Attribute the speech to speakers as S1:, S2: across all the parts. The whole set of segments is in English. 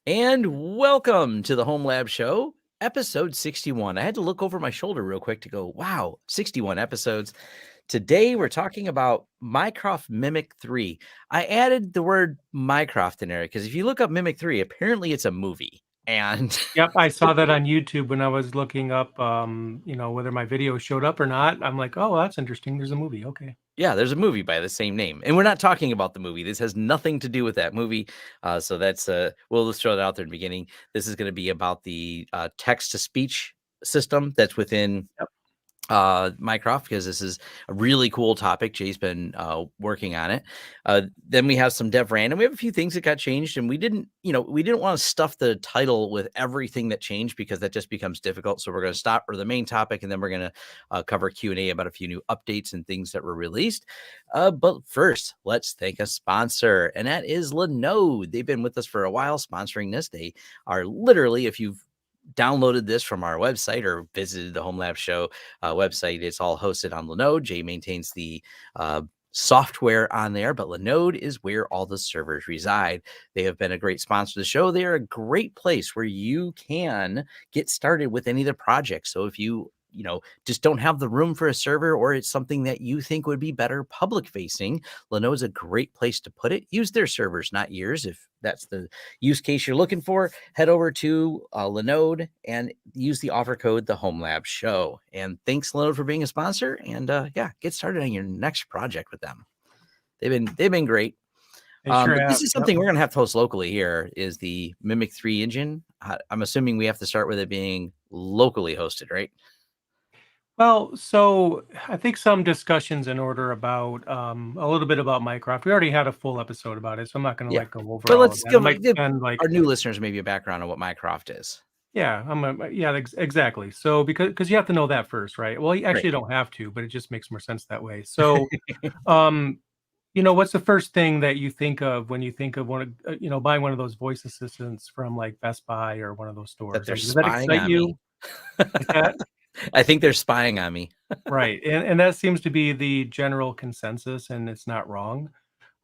S1: And welcome to the Homelab Show, episode 61. I had to look over my shoulder real quick to go, wow, 61 episodes. Today, we're talking about Mycroft Mimic 3. I added the word Mycroft in there because if you look up Mimic 3, apparently it's a movie. And
S2: Yep, I saw that on YouTube when I was looking up, whether my video showed up or not. I'm like, oh, that's interesting. There's a movie. Okay.
S1: yeah, there's a movie by the same name. And we're not talking about the movie. This has nothing to do with that movie. So that's, we'll just throw it out there in the beginning. This is going to be about the text to speech system that's within
S2: Yep.
S1: Mycroft, because this is a really cool topic. Jay's been working on it. Then we have some dev random. We have a few things that got changed, and we didn't want to stuff the title with everything that changed because that just becomes difficult. So we're going to stop for the main topic, and then we're going to cover Q&A about a few new updates and things that were released. But first, let's thank a sponsor, and that is Linode. They've been with us for a while, sponsoring this. They are literally, if you've downloaded this from our website or visited the Homelab Show website, it's all hosted on Linode. Jay maintains the software on there, but Linode is where all the servers reside. They have been a great sponsor of the show. They are a great place where you can get started with any of the projects. So if you just don't have the room for a server, or it's something that you think would be better public facing, Linode is a great place to put it. Use their servers, not yours. If that's the use case you're looking for, head over to Linode and use the offer code, the Homelab Show. And thanks, Linode, for being a sponsor. And get started on your next project with them. They've been great.
S2: Sure
S1: But
S2: have.
S1: this is something we're going to have to host locally here, is the Mimic 3 engine. I'm assuming we have to start with it being locally hosted, right?
S2: Well, so I think some discussions in order about a little bit about Mycroft. We already had a full episode about it, so I'm not going to go over
S1: But
S2: all of
S1: let's
S2: that. I
S1: give
S2: might spend
S1: our new listeners maybe a background on what Mycroft is.
S2: Exactly. So because you have to know that first, right? Well, you actually don't have to, but it just makes more sense that way. So, what's the first thing that you think of when you think of buying one of those voice assistants from like Best Buy or one of those stores?
S1: That they're
S2: Does that
S1: spying
S2: excite
S1: on
S2: you?
S1: me.
S2: Like that?
S1: I think they're spying on me.
S2: Right. And that seems to be the general consensus, and it's not wrong.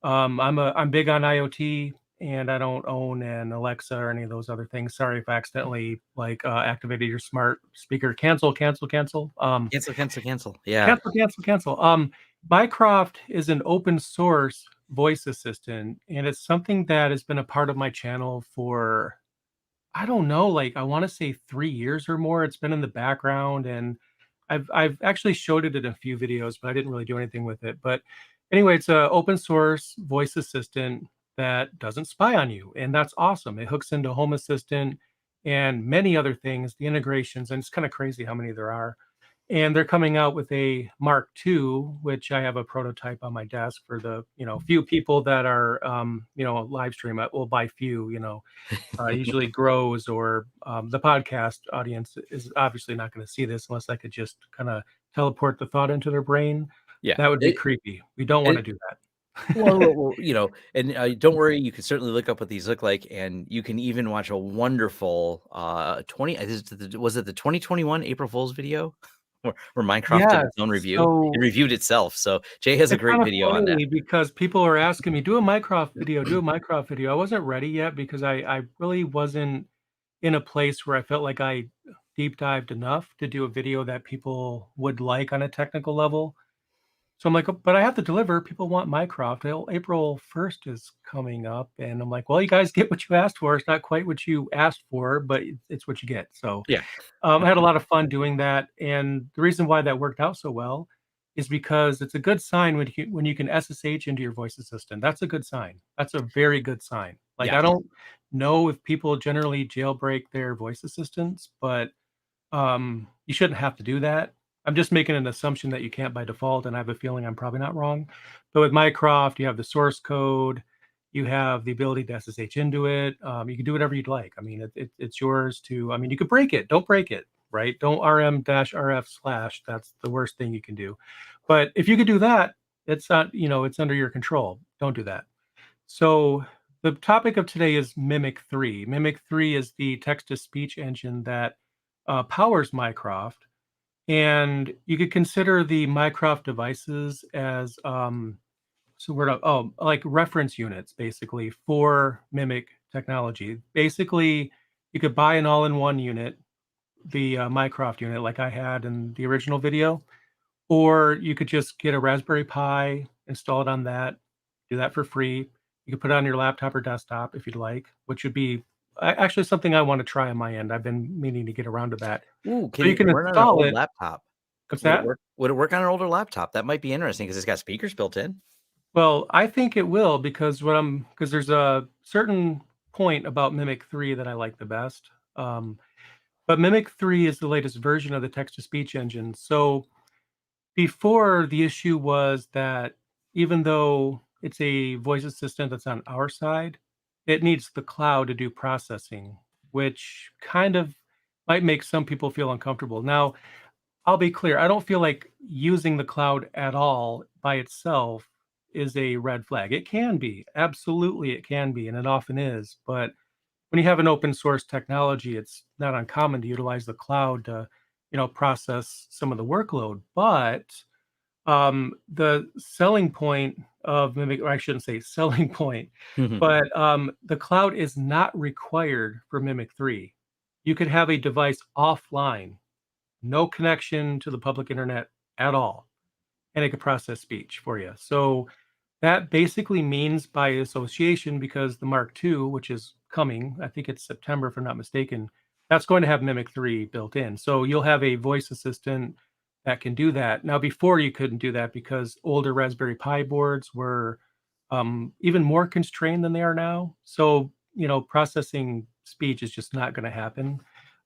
S2: I'm big on IoT, and I don't own an Alexa or any of those other things. Sorry if I accidentally activated your smart speaker. Cancel.
S1: Cancel. Yeah.
S2: Cancel. Mycroft is an open source voice assistant, and it's something that has been a part of my channel for, I don't know, like I want to say 3 years or more. It's been in the background, and I've actually showed it in a few videos, but I didn't really do anything with it. But anyway, it's an open source voice assistant that doesn't spy on you, and that's awesome. It hooks into Home Assistant and many other things, the integrations, and it's kind of crazy how many there are. And they're coming out with a Mark II, which I have a prototype on my desk for the few people that are live stream it. Well, by few, usually grows, or the podcast audience is obviously not going to see this unless I could just kind of teleport the thought into their brain.
S1: Yeah.
S2: That would be creepy. We don't want to do that.
S1: Well, and don't worry, you can certainly look up what these look like, and you can even watch a wonderful 20 was it the 2021 April Fool's video where Minecraft did
S2: Yeah.
S1: its own review?
S2: So
S1: It reviewed itself. So Jay has a
S2: it's
S1: great
S2: kind of
S1: video on that.
S2: funny because people are asking me, do a Mycroft video, do a Mycroft video. I wasn't ready yet because I really wasn't in a place where I felt like I deep dived enough to do a video that people would like on a technical level. So I'm like, "Oh, but I have to deliver. People want Mycroft. Well, April 1st is coming up." And I'm like, well, you guys get what you asked for. It's not quite what you asked for, but it's what you get. So
S1: Yeah.
S2: I had a lot of fun doing that. And the reason why that worked out so well is because it's a good sign when you can SSH into your voice assistant. That's a good sign. That's a very good sign. Like,
S1: Yeah.
S2: I don't know if people generally jailbreak their voice assistants, but you shouldn't have to do that. I'm just making an assumption that you can't by default, and I have a feeling I'm probably not wrong. But with Mycroft, you have the source code, you have the ability to SSH into it. You can do whatever you'd like. I mean, it's yours to. I mean, you could break it. Don't break it, right? Don't rm-rf/. That's the worst thing you can do. But if you could do that, it's not. It's under your control. Don't do that. So the topic of today is Mimic 3. Mimic 3 is the text-to-speech engine that powers Mycroft. And you could consider the Mycroft devices as like reference units, basically, for Mimic technology. Basically, you could buy an all-in-one unit, the Mycroft unit like I had in the original video, or you could just get a Raspberry Pi, install it on that, do that for free. You could put it on your laptop or desktop if you'd like, which would be actually something I want to try on my end. I've been meaning to get around to that.
S1: Ooh,
S2: So
S1: can
S2: you
S1: it
S2: can
S1: run on an
S2: install
S1: old
S2: it.
S1: laptop?
S2: What's
S1: Would it
S2: that?
S1: work would it work on an older laptop? That might be interesting because 'cause it's got speakers built in.
S2: Well, I think it will because because there's a certain point about Mimic 3 that I like the best. But Mimic 3 is the latest version of the text to speech engine. So before, the issue was that even though it's a voice assistant that's on our side, it needs the cloud to do processing, which kind of might make some people feel uncomfortable. Now, I'll be clear, I don't feel like using the cloud at all by itself is a red flag. It can be, absolutely it can be, and it often is. But when you have an open source technology, it's not uncommon to utilize the cloud to, process some of the workload. But the selling point of Mimic, or I shouldn't say selling point, but the cloud is not required for Mimic 3. You could have a device offline, no connection to the public internet at all, and it could process speech for you. So that basically means by association, because the Mark II, which is coming, I think it's September if I'm not mistaken, that's going to have Mimic 3 built in. So you'll have a voice assistant that can do that. Now, before you couldn't do that because older Raspberry Pi boards were even more constrained than they are now. So, processing speech is just not going to happen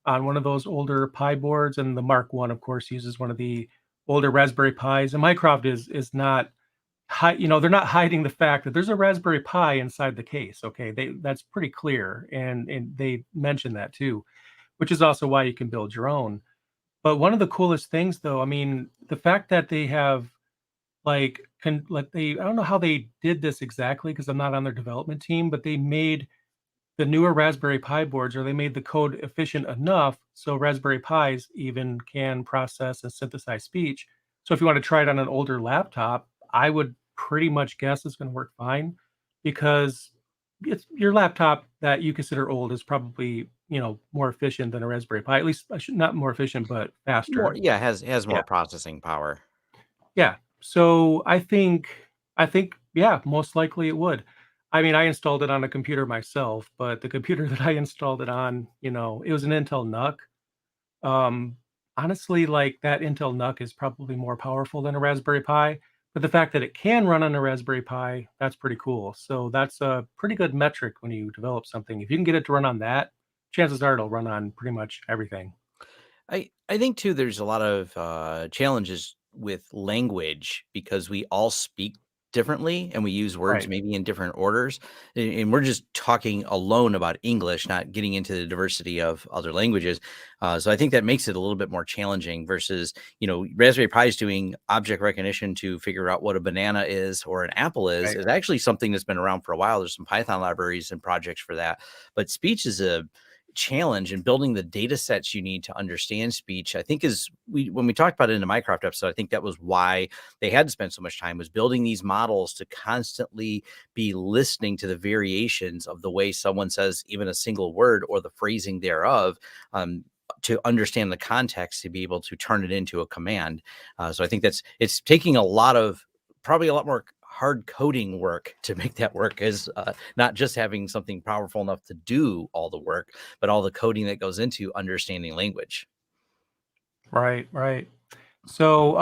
S2: on one of those older Pi boards. And the Mark One, of course, uses one of the older Raspberry Pis. And Mycroft is not they're not hiding the fact that there's a Raspberry Pi inside the case. Okay, that's pretty clear, and they mention that too, which is also why you can build your own. But one of the coolest things, though, I mean, the fact that they have like they I don't know how they did this exactly because I'm not on their development team, but they made the newer Raspberry Pi boards, or they made the code efficient enough so Raspberry Pis even can process and synthesize speech. So if you want to try it on an older laptop, I would pretty much guess it's going to work fine because it's your laptop that you consider old is probably, more efficient than a Raspberry Pi. At least I should not more efficient, but
S1: More
S2: faster.
S1: yeah, has
S2: Yeah.
S1: more processing power.
S2: Yeah. So I think yeah, most likely it would. I mean, I installed it on a computer myself, but the computer that I installed it on, it was an Intel NUC. Honestly, like that Intel NUC is probably more powerful than a Raspberry Pi, but the fact that it can run on a Raspberry Pi, that's pretty cool. So that's a pretty good metric when you develop something. If you can get it to run on that, chances are it'll run on pretty much everything.
S1: I think too there's a lot of challenges with language because we all speak differently and we use words
S2: Right.
S1: maybe in different orders and we're just talking alone about English, not getting into the diversity of other languages. So I think that makes it a little bit more challenging versus Raspberry Pi is doing object recognition to figure out what a banana is or an apple
S2: Right.
S1: is actually something that's been around for a while. There's some Python libraries and projects for that, but speech is a challenge in building the data sets you need to understand speech. I think is we when we talked about it in the Mycroft episode, I think that was why they had to spend so much time was building these models to constantly be listening to the variations of the way someone says even a single word or the phrasing thereof. To understand the context to be able to turn it into a command. So I think it's taking a lot of probably a lot more hard coding work to make that work as not just having something powerful enough to do all the work, but all the coding that goes into understanding language.
S2: Right. Right. So,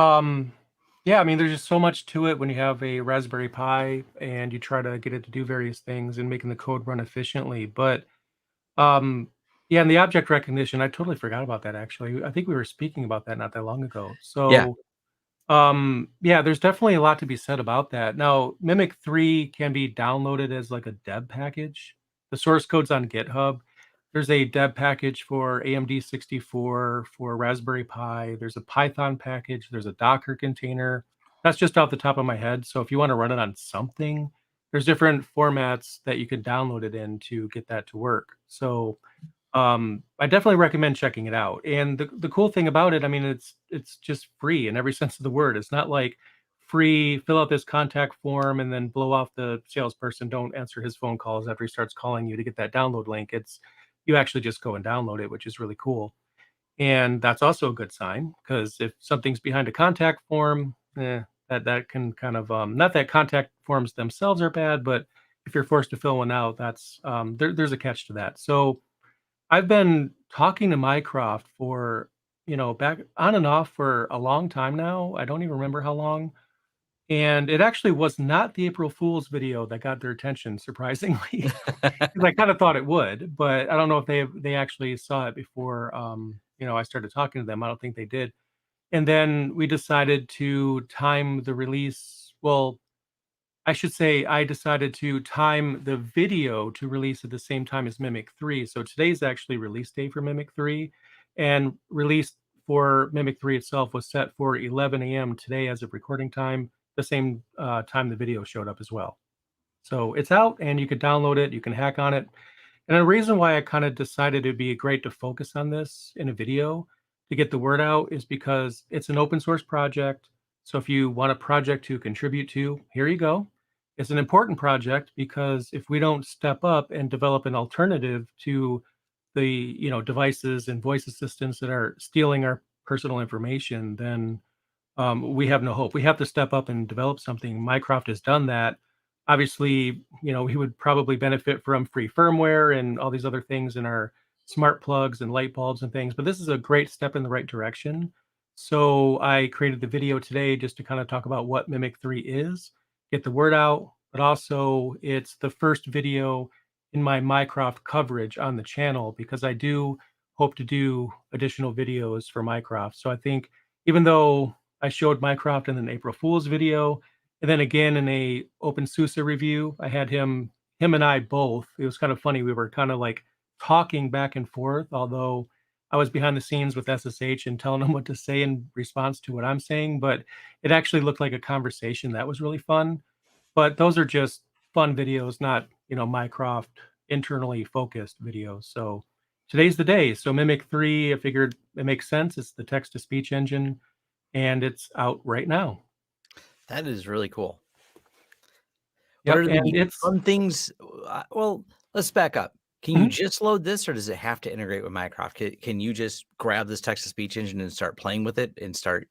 S2: yeah, I mean, there's just so much to it when you have a Raspberry Pi and you try to get it to do various things and making the code run efficiently. But um, yeah, and the object recognition, I totally forgot about that actually. I think we were speaking about that not that long ago.
S1: Yeah.
S2: So yeah, there's definitely a lot to be said about that. Now, Mimic 3 can be downloaded as like a deb package. The source code's on GitHub. There's a deb package for AMD 64, for Raspberry Pi. There's a Python package. There's a Docker container. That's just off the top of my head. So if you want to run it on something, there's different formats that you can download it in to get that to work. So I definitely recommend checking it out. And the cool thing about it, I mean, it's just free in every sense of the word. It's not like free, fill out this contact form and then blow off the salesperson. Don't answer his phone calls after he starts calling you to get that download link. It's you actually just go and download it, which is really cool. And that's also a good sign because if something's behind a contact form, that can kind of not that contact forms themselves are bad, but if you're forced to fill one out, that's there's a catch to that. So I've been talking to Mycroft for back on and off for a long time now. I don't even remember how long. And it actually was not the April Fool's video that got their attention, surprisingly. 'Cause I kinda thought it would, but I don't know if they actually saw it before, I started talking to them. I don't think they did. And then we decided to time the release well, I should say I decided to time the video to release at the same time as Mimic 3. So today's actually release day for Mimic 3, and release for Mimic 3 itself was set for 11 AM today as of recording time, the same, time the video showed up as well. So it's out and you can download it, you can hack on it. And the reason why I kind of decided it'd be great to focus on this in a video to get the word out is because it's an open source project. So if you want a project to contribute to, here you go. It's an important project because if we don't step up and develop an alternative to the devices and voice assistants that are stealing our personal information, then we have no hope. We have to step up and develop something. Mycroft has done that. Obviously, he would probably benefit from free firmware and all these other things in our smart plugs and light bulbs and things, but this is a great step in the right direction. So I created the video today just to kind of talk about what Mimic 3 is, get the word out, but also it's the first video in my Mycroft coverage on the channel because I do hope to do additional videos for Mycroft. So I think even though I showed Mycroft in an April Fool's video, and then again in a OpenSUSE review, I had him and I both. It was kind of funny. We were kind of like talking back and forth, although I was behind the scenes with SSH and telling him what to say in response to what I'm saying, but it actually looked like a conversation. That was really fun. But those are just fun videos, not, Mycroft internally focused videos. So today's the day. So Mimic 3, I figured it makes sense. It's the text to speech engine and it's out right now.
S1: That is really cool. What
S2: Yep,
S1: are
S2: and
S1: the
S2: it's
S1: fun things? Well, let's back up. Can you
S2: mhm.
S1: just load this, or does it have to integrate with Mycroft? Can you just grab this text to speech engine and start playing with it and start?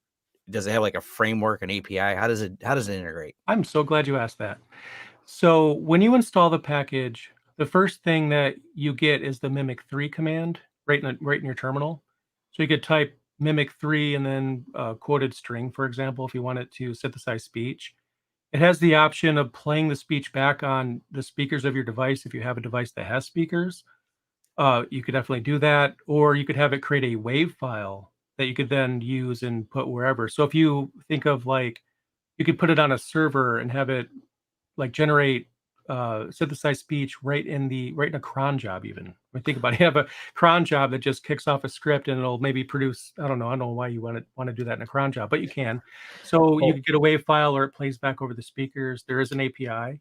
S1: Does it have like a framework, an API? How does it integrate?
S2: I'm so glad you asked that. So when you install the package, the first thing that you get is the Mimic 3 command right in your terminal. So you could type Mimic 3 and then quoted string, for example, if you want it to synthesize speech. It has the option of playing the speech back on the speakers of your device if you have a device that has speakers. You could definitely do that, or you could have it create a WAV file that you could then use and put wherever. So if you think of like, you could put it on a server and have it like generate synthesized speech right in a cron job even. I mean, think about it. You have a cron job that just kicks off a script and it'll maybe produce, I don't know why you want to do that in a cron job, but you can. So you
S1: Well,
S2: could get a WAV file or it plays back over the speakers. There is an API.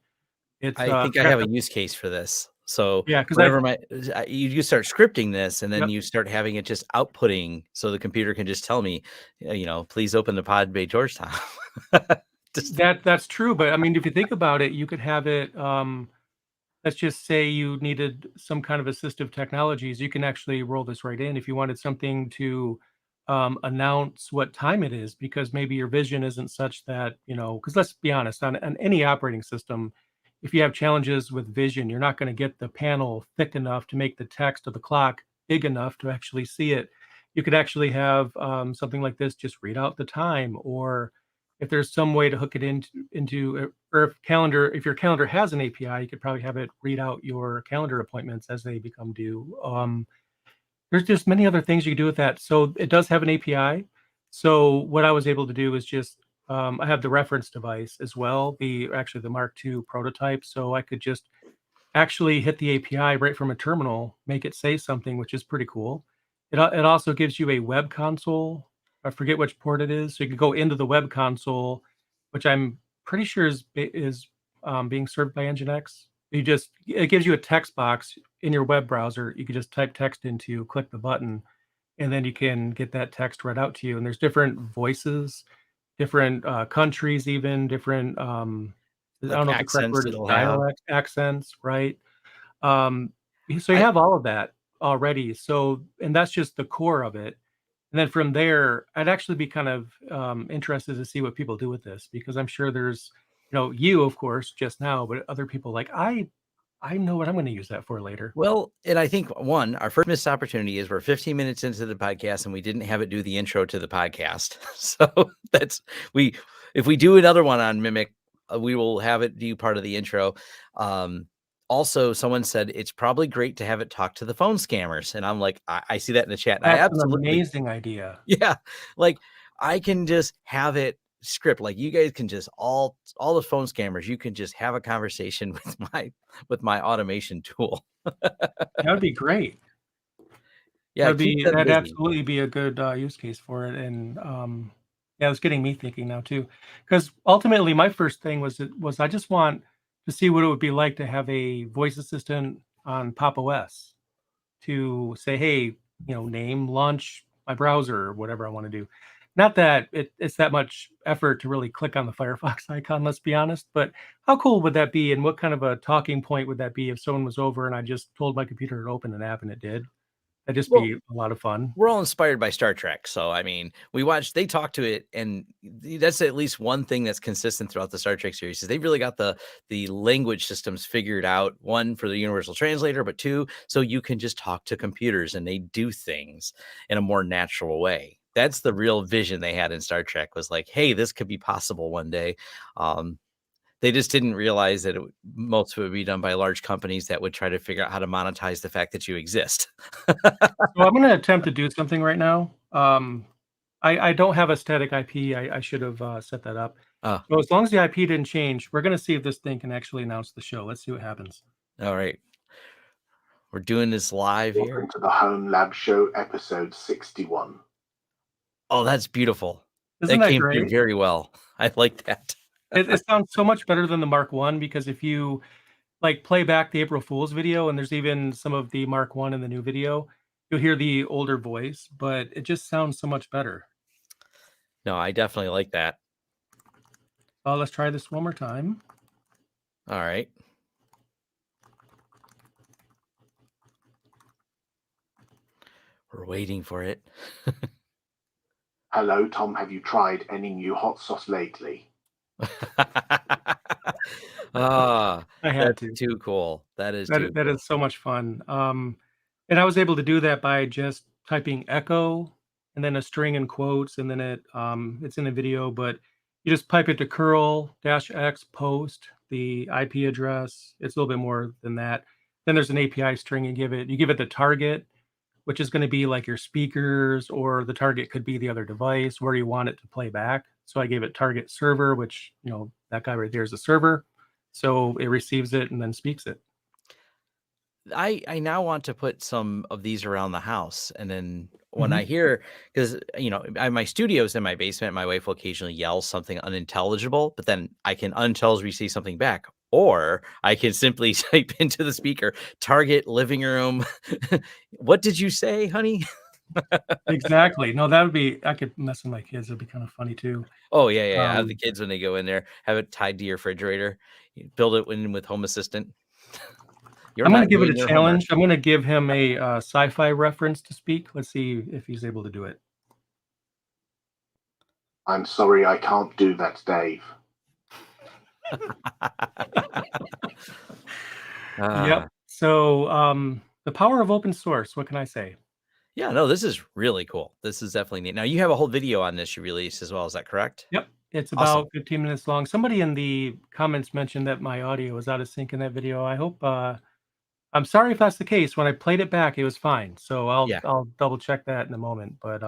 S2: It's
S1: I think I
S2: forgot
S1: have
S2: to,
S1: a use case for this. So
S2: yeah, because I
S1: whenever you start scripting this, and then
S2: yep.
S1: you start having it just outputting, so the computer can just tell me, please open the Pod Bay Georgetown. Just
S2: That's true. But I mean, if you think about it, you could have it let's just say you needed some kind of assistive technologies, you can actually roll this right in if you wanted something to announce what time it is, because maybe your vision isn't such that, because let's be honest, on any operating system, if you have challenges with vision, you're not going to get the panel thick enough to make the text of the clock big enough to actually see it. You could actually have something like this just read out the time, or if there's some way to hook it into or if your calendar has an API, you could probably have it read out your calendar appointments as they become due. There's just many other things you can do with that. So it does have an API. So what I was able to do is just I have the reference device as well, actually the Mark II prototype. So I could just actually hit the API right from a terminal, make it say something, which is pretty cool. It also gives you a web console. I forget which port it is, so you can go into the web console, which I'm pretty sure is being served by Nginx. It gives you a text box in your web browser. You can just type text into, click the button, and then you can get that text read out to you. And there's different voices, different countries, even different. I don't
S1: Like
S2: know if the correct
S1: accents
S2: word is
S1: it'll have.
S2: dialect accents, right? Um, so you
S1: I
S2: have all of that already. So, and that's just the core of it. And then from there, I'd actually be kind of interested to see what people do with this because I'm sure there's, you of course just now, but other people like I know what I'm going to use that for later.
S1: Well, and I think one, our first missed opportunity is we're 15 minutes into the podcast and we didn't have it do the intro to the podcast. So that's we if we do another one on Mimic, we will have it do part of the intro. Um, Also, someone said it's probably great to have it talk to the phone scammers, and I'm like, I see that in the chat, and I
S2: That's an
S1: absolutely,
S2: amazing idea.
S1: yeah, like I can just have it script. Like you guys can just all the phone scammers, you can just have a conversation with my automation tool.
S2: That would be great.
S1: Yeah, keep them
S2: That'd
S1: busy.
S2: absolutely be a good, use case for it, and, yeah, it's getting me thinking now too, because ultimately my first thing was I just want to see what it would be like to have a voice assistant on Pop! OS to say, "Hey, name, launch my browser," or whatever I wanna do. Not that it's that much effort to really click on the Firefox icon, let's be honest, but how cool would that be, and what kind of a talking point would that be if someone was over and I just told my computer to open an app and it did? That'd just
S1: Well,
S2: be a lot of fun.
S1: we're all inspired by Star Trek, so, I mean, they talk to it, and that's at least one thing that's consistent throughout the Star Trek series, is they really got the language systems figured out, 1, for the universal translator, but 2, so you can just talk to computers and they do things in a more natural way. That's the real vision they had in Star Trek was like, "Hey, this could be possible one day." Um, they just didn't realize that most of it would be done by large companies that would try to figure out how to monetize the fact that you exist.
S2: So I'm gonna attempt to do something right now. I don't have a static IP. I should have set that up.
S1: Oh,
S2: So as long as the IP didn't change, we're gonna see if this thing can actually announce the show. Let's see what happens.
S1: all right. We're doing this live here.
S3: Welcome to the Homelab Show, episode 61.
S1: Oh, that's beautiful.
S2: Isn't
S1: That
S2: that
S1: came through
S2: great?
S1: very well. I like that.
S2: It sounds so much better than the Mark One because if you like play back the April Fool's video, and there's even some of the Mark One in the new video, you'll hear the older voice, but it just sounds so much better.
S1: No, I definitely like that.
S2: Let's try this one more time.
S1: All right. We're waiting for it.
S3: Hello, Tom. Have you tried any new hot sauce lately?
S1: Ah,
S2: I had
S1: that's
S2: to.
S1: too cool. That is too
S2: That
S1: cool.
S2: is so much fun. And I was able to do that by just typing echo and then a string in quotes, and then it's in the video, but you just pipe it to curl dash x post the IP address. It's a little bit more than that. Then there's an API string you give it the target, which is going to be like your speakers, or the target could be the other device where you want it to play back. So I gave it target server, which that guy right there is a server. So it receives it and then speaks it.
S1: I now want to put some of these around the house, and then when
S2: Mhm.
S1: I hear, because my studio's in my basement, my wife will occasionally yell something unintelligible, but then I can unintelligibly say something back, or I can simply type into the speaker, "Target living room." "What did you say, honey?"
S2: Exactly. No, that would be I could mess with my kids, it'd be kind of funny too.
S1: Oh, yeah, yeah, yeah. Have the
S2: Um,
S1: kids when they go in there, have it tied to your refrigerator. You build it in with Home Assistant. "You're
S2: I'm gonna
S1: not
S2: give it
S1: doing
S2: a
S1: your homework."
S2: challenge. I'm gonna give him a, sci-fi reference to speak. Let's see if he's able to do it.
S3: I'm sorry, I can't do that, Dave.
S2: Yep.
S1: Ah.
S2: So, the power of open source, what can I say?
S1: Yeah, no, this is really cool. This is definitely neat. Now you have a whole video on this you released as well, is that correct?
S2: Yep. It's
S1: Awesome.
S2: about 15 minutes long. Somebody in the comments mentioned that my audio was out of sync in that video. I hope, I'm sorry if that's the case. When I played it back, it was fine. So
S1: Yeah.
S2: I'll double check that in a moment. But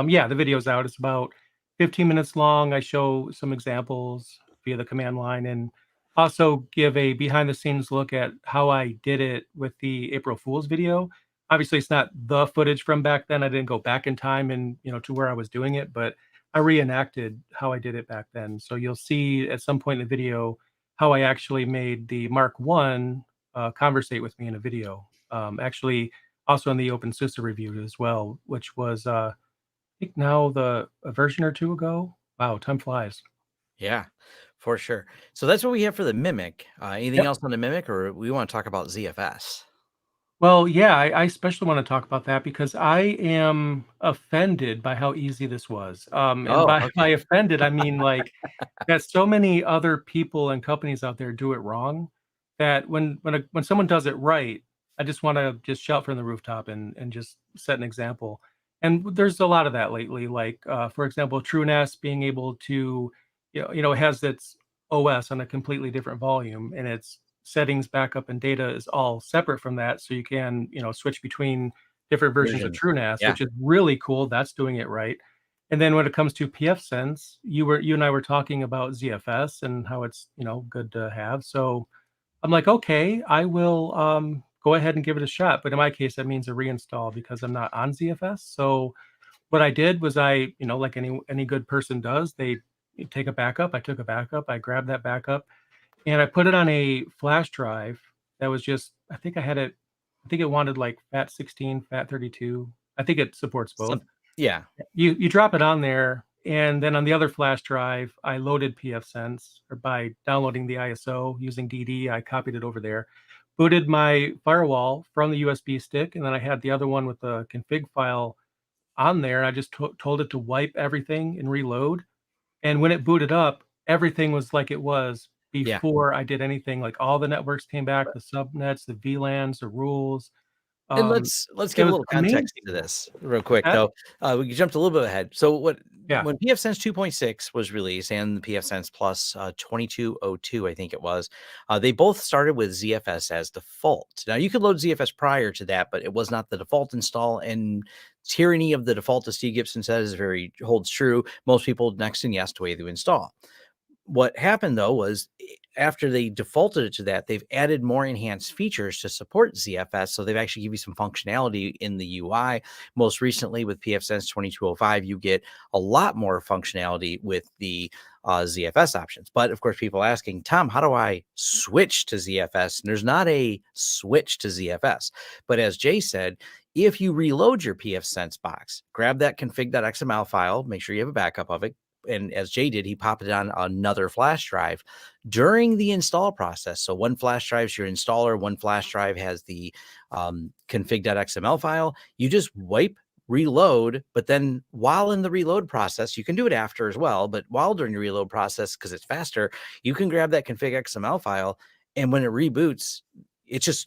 S2: yeah, the video's out. It's about 15 minutes long. I show some examples via the command line and also give a behind the scenes look at how I did it with the April Fool's video. Obviously, it's not the footage from back then. I didn't go back in time and to where I was doing it, but I reenacted how I did it back then. So you'll see at some point in the video how I actually made the Mark One conversate with me in a video. Actually, also in the Open OpenSUSE review as well, which was I think now a version or two ago. Wow, time flies.
S1: Yeah, for sure. So that's what we have for the Mimic. Anything
S2: Yep.
S1: else on the Mimic, or we want to talk about ZFS?
S2: Well, yeah, I especially want to talk about that because I am offended by how easy this was. And
S1: Oh,
S2: by
S1: okay.
S2: offended, I mean like that so many other people and companies out there do it wrong that when someone does it right, I just want to just shout from the rooftop and just set an example. And there's a lot of that lately. Like for example, TrueNAS being able to, it has its OS on a completely different volume, and its settings, backup, and data is all separate from that, so you can switch between different versions of
S1: Versions.
S2: TrueNAS,
S1: Yeah.
S2: which is really cool. That's doing it right. And then when it comes to pfSense, you and I were talking about ZFS and how it's good to have. So I'm like, okay, I will go ahead and give it a shot. But in my case, that means a reinstall because I'm not on ZFS. So what I did was like any good person does, they take a backup. I took a backup. I grabbed that backup and I put it on a flash drive that was just I think it wanted like FAT16, FAT32. I think it supports both.
S1: Some, yeah.
S2: You drop it on there, and then on the other flash drive, I loaded pfSense or by downloading the ISO using DD, I copied it over there, booted my firewall from the USB stick, and then I had the other one with the config file on there. I just told it to wipe everything and reload. And when it booted up, everything was like it was
S1: Yeah.
S2: before I did anything. Like all the networks came back, the subnets, the VLANs, the rules.
S1: And
S2: Um,
S1: let's
S2: it
S1: give a
S2: was
S1: little context to
S2: amazing.
S1: this real
S2: What's
S1: quick,
S2: that?
S1: though. We jumped a little bit ahead. So
S2: Yeah.
S1: when pfSense 2.6 was released and the pfSense Plus 2202, I think it was, they both started with ZFS as default. Now you could load ZFS prior to that, but it was not the default install. And tyranny of the default, as Steve Gibson says, very holds true. Most people next and yes to way to install. What happened though was after they defaulted it to that, they've added more enhanced features to support ZFS. So they've actually give you some functionality in the UI. Most recently with pfSense 2205, you get a lot more functionality with the ZFS options. But of course, people asking, Tom, how do I switch to ZFS? And there's not a switch to ZFS. But as Jay said, if you reload your pfSense box, grab that config.xml file, make sure you have a backup of it, and as Jay did, he popped it on another flash drive during the install process. So one flash drive is your installer, one flash drive has the config.xml file. You just wipe, reload, but then while in the reload process, you can do it after as well, but while during the reload process, because it's faster, you can grab that config XML file, and when it reboots, it's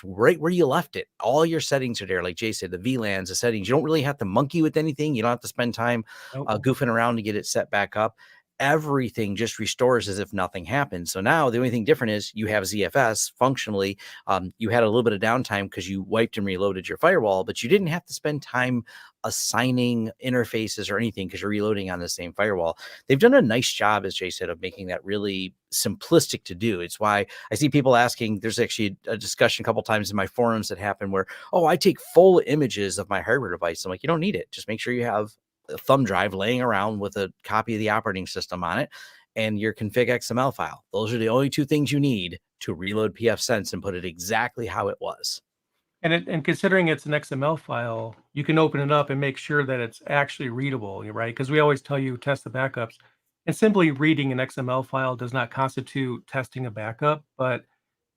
S1: right where you left it. All your settings are there, like Jay said, the VLANs, the settings. You don't really have to monkey with anything. You don't have to spend time
S2: Nope.
S1: goofing around to get it set back up. Everything just restores as if nothing happened. So now the only thing different is you have ZFS functionally. You had a little bit of downtime because you wiped and reloaded your firewall, but you didn't have to spend time assigning interfaces or anything because you're reloading on the same firewall. They've done a nice job, as Jay said, of making that really simplistic to do. It's why I see people asking, there's actually a discussion a couple times in my forums that happen where, oh, I take full images of my hardware device. I'm like, you don't need it. Just make sure you have a thumb drive laying around with a copy of the operating system on it and your config XML file. Those are the only two things you need to reload pfSense and put it exactly how it was.
S2: And considering it's an XML file, you can open it up and make sure that it's actually readable, right? Because we always tell you test the backups. And simply reading an XML file does not constitute testing a backup, but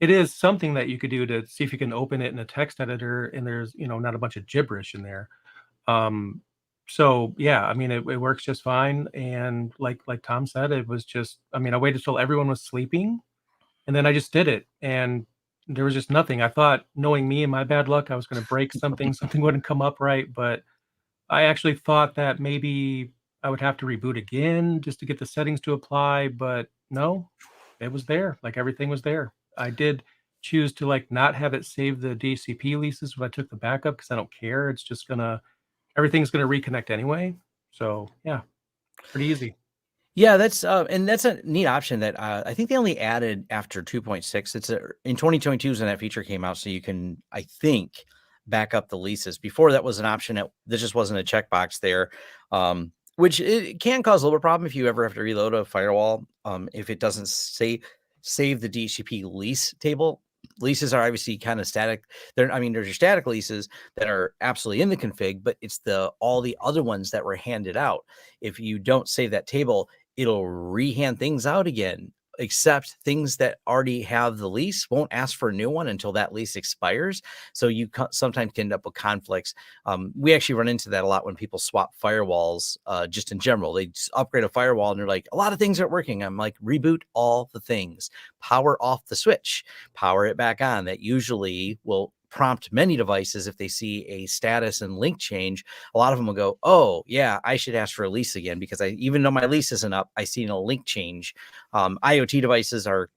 S2: it is something that you could do to see if you can open it in a text editor and there's, not a bunch of gibberish in there. Um, so yeah, I mean, it works just fine. And like Tom said, it was just, I mean, I waited till everyone was sleeping and then I just did it. And there was just nothing. I thought, knowing me and my bad luck, I was going to break something, something wouldn't come up right. But I actually thought that maybe I would have to reboot again just to get the settings to apply. But no, it was there. Like everything was there. I did choose to like not have it save the DHCP leases when I took the backup because I don't care. It's just gonna everything's gonna reconnect anyway. So yeah, pretty easy.
S1: Yeah, and that's a neat option that I think they only added after 2.6. In 2022 is when that feature came out, so you can, I think, back up the leases. Before that was an option that there just wasn't a checkbox there, which it can cause a little problem if you ever have to reload a firewall if it doesn't save the DHCP lease table. Leases are obviously kind of static. There's your static leases that are absolutely in the config, but it's all the other ones that were handed out. If you don't save that table, it'll rehand things out again, except things that already have the lease won't ask for a new one until that lease expires. So you sometimes can end up with conflicts. We actually run into that a lot when people swap firewalls, just in general. They just upgrade a firewall and they're like, a lot of things aren't working. I'm like, reboot all the things, power off the switch, power it back on. That usually will prompt many devices. If they see a status and link change, a lot of them will go, oh yeah, I should ask for a lease again, because even though my lease isn't up, I seen a link change. IoT devices are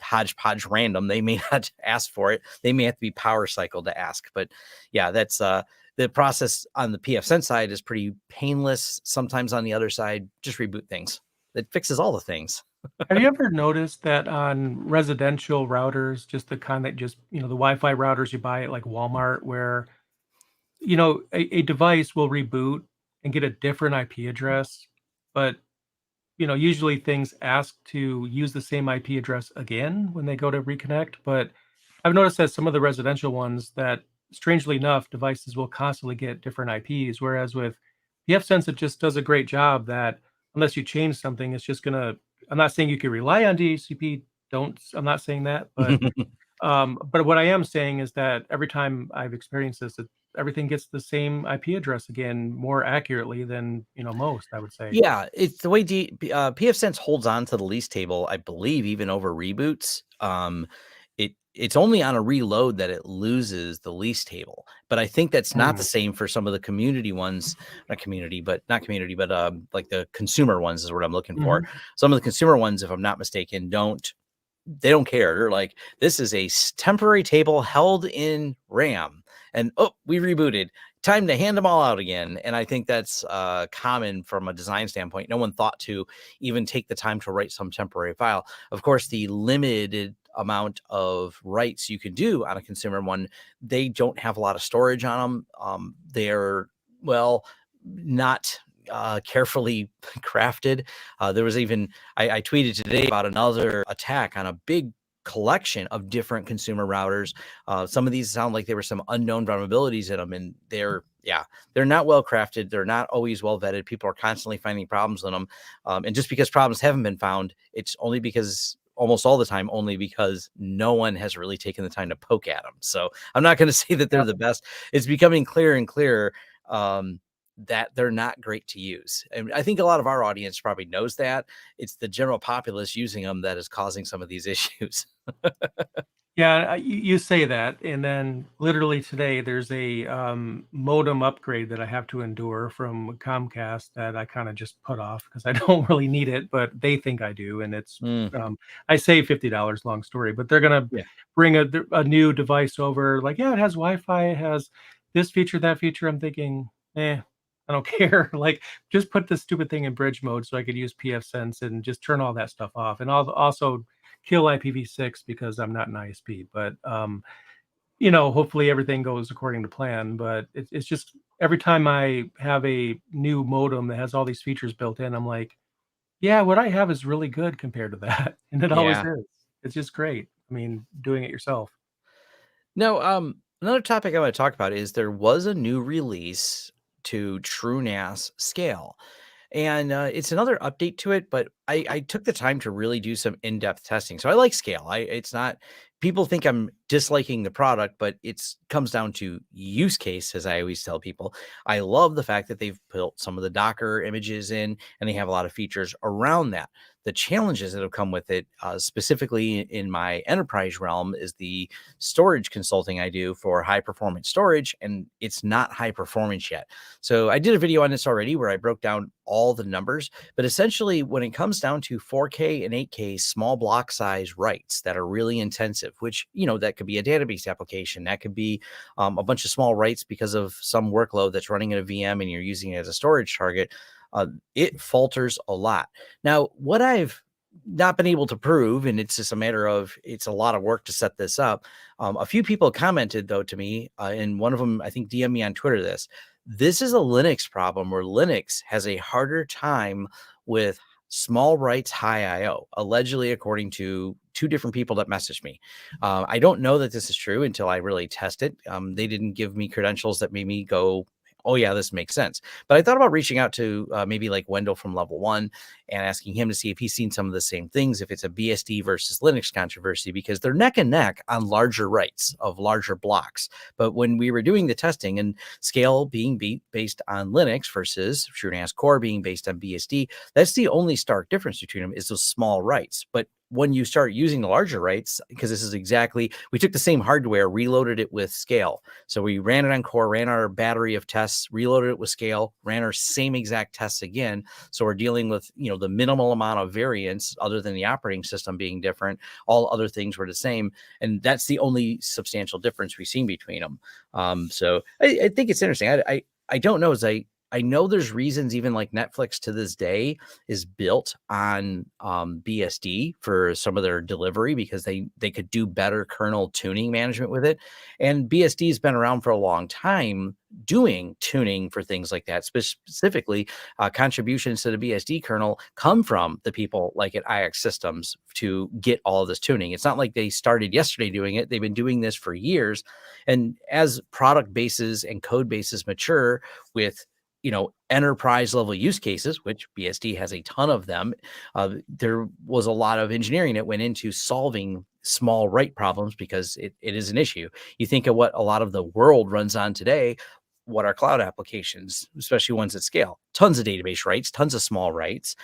S1: hodgepodge random. They may not ask for it. They may have to be power cycled to ask. But yeah, that's the process on the pfSense side is pretty painless. Sometimes on the other side, just reboot things. It fixes all the things.
S2: Have you ever noticed that on residential routers, just the kind that just, the Wi-Fi routers you buy at like Walmart, where, a device will reboot and get a different IP address, but, usually things ask to use the same IP address again when they go to reconnect. But I've noticed that some of the residential ones that, strangely enough, devices will constantly get different IPs, whereas with pfSense, it just does a great job that unless you change something, it's just gonna. I'm not saying you can rely on DHCP. I'm not saying that, but what I am saying is that every time I've experienced this, everything gets the same IP address again more accurately than most, I would say.
S1: Yeah, it's the way pfSense holds on to the lease table, I believe, even over reboots. It's only on a reload that it loses the lease table. But I think that's not the same for some of the community ones, not community, but like the consumer ones is what I'm looking for. Some of the consumer ones, if I'm not mistaken, they don't care. They're like, this is a temporary table held in RAM, and we rebooted. Time to hand them all out again. And I think that's common from a design standpoint. No one thought to even take the time to write some temporary file. Of course, the limited amount of writes you can do on a consumer one, they don't have a lot of storage on them. They're, well, not carefully crafted. There was even, I tweeted today about another attack on a big collection of different consumer routers. Some of these sound like there were some unknown vulnerabilities in them, and they're not well crafted. They're not always well vetted. People are constantly finding problems in them. And just because problems haven't been found, it's almost all the time, only because no one has really taken the time to poke at them. So I'm not going to say that they're the best. It's becoming clearer and clearer that they're not great to use. And I think a lot of our audience probably knows that. It's the general populace using them that is causing some of these issues.
S2: Yeah, you say that, and then literally today there's a modem upgrade that I have to endure from Comcast that I kind of just put off because I don't really need it, but they think I do, and it's I save $50. Long story, but they're gonna bring a new device over. Like, yeah, it has Wi-Fi, it has this feature, that feature. I'm thinking, I don't care. Like, just put this stupid thing in bridge mode so I could use pfSense and just turn all that stuff off, and also kill IPv6 because I'm not an ISP. But hopefully everything goes according to plan. But it's just every time I have a new modem that has all these features built in, I'm like, yeah, what I have is really good compared to that, and it always is. It's just great. I mean, doing it yourself.
S1: No, another topic I want to talk about is there was a new release to TrueNAS Scale. And it's another update to it, but I took the time to really do some in-depth testing. So I like Scale. It's not, people think I'm disliking the product, but it's comes down to use case, as I always tell people. I love the fact that they've built some of the Docker images in, and they have a lot of features around that. The challenges that have come with it, specifically in my enterprise realm, is the storage consulting I do for high performance storage, and it's not high performance yet. So I did a video on this already where I broke down all the numbers, but essentially when it comes down to 4K and 8K small block size writes that are really intensive, which, that could be a database application, that could be a bunch of small writes because of some workload that's running in a VM and you're using it as a storage target, it falters a lot. Now, what I've not been able to prove, and it's just a matter of, it's a lot of work to set this up. A few people commented though to me, and one of them, I think, DM me on Twitter this is a Linux problem where Linux has a harder time with small writes, high IO, allegedly according to 2 different people that messaged me. I don't know that this is true until I really test it. They didn't give me credentials that made me go, oh yeah, this makes sense. But I thought about reaching out to maybe like Wendell from Level One and asking him to see if he's seen some of the same things, if it's a BSD versus Linux controversy, because they're neck and neck on larger writes of larger blocks. But when we were doing the testing and Scale being based on Linux versus TrueNAS Core being based on BSD, that's the only stark difference between them is those small writes. But when you start using the larger writes, because this is exactly, we took the same hardware, reloaded it with Scale. So we ran it on Core, ran our battery of tests, reloaded it with Scale, ran our same exact tests again. So we're dealing with, the minimal amount of variance other than the operating system being different. All other things were the same. And that's the only substantial difference we've seen between them. So I think it's interesting. I don't know, I know there's reasons even like Netflix to this day is built on BSD for some of their delivery because they could do better kernel tuning management with it. And BSD has been around for a long time doing tuning for things like that. Specifically, contributions to the BSD kernel come from the people like at IX Systems to get all of this tuning. It's not like they started yesterday doing it. They've been doing this for years. And as product bases and code bases mature with enterprise level use cases, which BSD has a ton of them. There was a lot of engineering that went into solving small write problems because it is an issue. You think of what a lot of the world runs on today, what are cloud applications, especially ones at scale, tons of database writes, tons of small writes.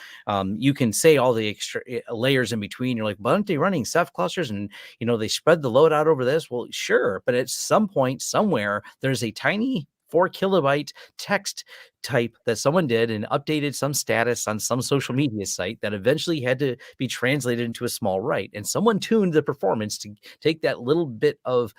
S1: You can say all the extra layers in between. You're like, but aren't they running Ceph clusters? And, they spread the load out over this. Well, sure. But at some point, somewhere, there's a tiny 4 kilobyte text type that someone did and updated some status on some social media site that eventually had to be translated into a small write. And someone tuned the performance to take that little bit of